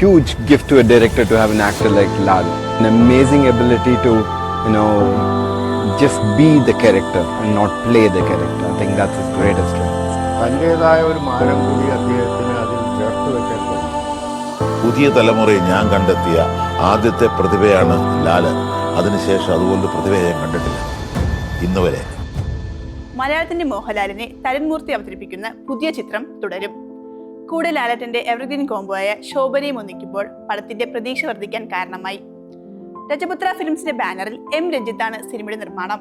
huge gift to a director to have an actor like Lal. An amazing ability to, just be the character and not play the character. I think that's his greatest strength. തൻ്റെതായ ഒരു മാനം കൂടി അദ്ദേഹത്തിന് അതിൽ ചേർത്ത് വെക്കാൻ കഴിയും. പുതിയ തലമുറയിൽ ഞാൻ കണ്ടെത്തിയ ആദ്യത്തെ പ്രതിഭയാണ് ലാല്. അതിനുശേഷം അതുപോലൊരു പ്രതിഭയെ ഞാൻ കണ്ടിട്ടില്ല ഇന്ന് വരെ. മലയാളത്തിന്റെ മോഹൻലാലിനെ തരുൺമൂർത്തി അവതരിപ്പിക്കുന്ന പുതിയ ചിത്രം തുടരും. കൂടെ ലാലേട്ടന്റെ എവർഗ്രീൻ കോംബോയായ ശോഭനയും ഒന്നിക്കുമ്പോൾ പടത്തിന്റെ പ്രതീക്ഷ വർദ്ധിക്കാൻ കാരണമായി. രജപുത്ര ഫിലിംസിന്റെ ബാനറിൽ എം രഞ്ജിത്താണ് സിനിമയുടെ നിർമ്മാണം.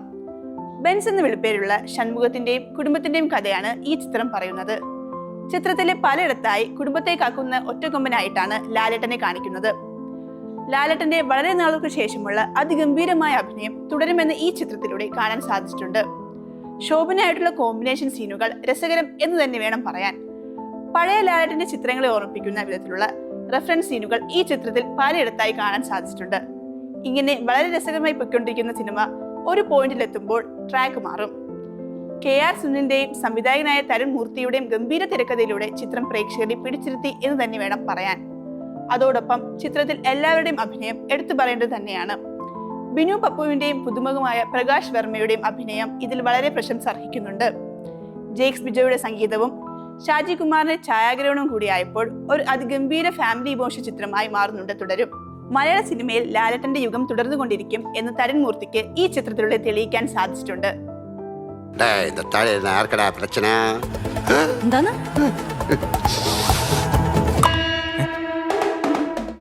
ബെൻസ് എന്ന വിളിപ്പേരുള്ള ഷൺമുഖത്തിന്റെയും കുടുംബത്തിന്റെയും കഥയാണ് ഈ ചിത്രം പറയുന്നത്. ചിത്രത്തിലെ പലയിടത്തായി കുടുംബത്തെ കാക്കുന്ന ഒറ്റക്കൊമ്പനായിട്ടാണ് ലാലേട്ടനെ കാണിക്കുന്നത്. ലാലേട്ടന്റെ വളരെ നാളുകൾക്ക് ശേഷമുള്ള അതിഗംഭീരമായ അഭിനയം തുടരുമെന്ന് ഈ ചിത്രത്തിലൂടെ കാണാൻ സാധിച്ചിട്ടുണ്ട്. ശോഭനയായിട്ടുള്ള കോമ്പിനേഷൻ സീനുകൾ രസകരം എന്ന് തന്നെ വേണം പറയാൻ. പഴയ ലാലേട്ടന്റെ ചിത്രങ്ങളെ ഓർമ്മിപ്പിക്കുന്ന വിധത്തിലുള്ള റെഫറൻസ് സീനുകൾ ഈ ചിത്രത്തിൽ പലയിടത്തായി കാണാൻ സാധിച്ചിട്ടുണ്ട്. ഇങ്ങനെ വളരെ രസകരമായി പൊയ്ക്കൊണ്ടിരിക്കുന്ന സിനിമ ഒരു പോയിന്റിലെത്തുമ്പോൾ ട്രാക്ക് മാറും. KR സുനിന്റെയും സംവിധായകനായ തരുൺ മൂർത്തിയുടെയും ഗംഭീര തിരക്കഥയിലൂടെ ചിത്രം പ്രേക്ഷകരെ പിടിച്ചിരുത്തി എന്ന് തന്നെ വേണം പറയാൻ. അതോടൊപ്പം ചിത്രത്തിൽ എല്ലാവരുടെയും അഭിനയം എടുത്തു പറയേണ്ടത് തന്നെയാണ്. ബിനു പപ്പുവിന്റെയും പുതുമുഖമായ പ്രകാശ് വർമ്മയുടെയും അഭിനയം ഇതിൽ വളരെ പ്രശംസ അർഹിക്കുന്നുണ്ട്. ജെയ്ക്സ് ബിജോയുടെ സംഗീതവും ഷാജി കുമാറിന്റെ ഛായാഗ്രഹണവും കൂടിയായപ്പോൾ ഒരു അതിഗംഭീര ഫാമിലി ഇമോഷൻ ചിത്രമായി മാറുന്നുണ്ട് തുടരും. മലയാള സിനിമയിൽ ലാലേട്ടന്റെ യുഗം തുടർന്നുകൊണ്ടിരിക്കും എന്ന് തരുൺ മൂർത്തിക്ക് ഈ ചിത്രത്തിലൂടെ തെളിയിക്കാൻ സാധിച്ചിട്ടുണ്ട്. இந்த தாழ ஆர்க்கடா பிரச்சனை എന്താണ്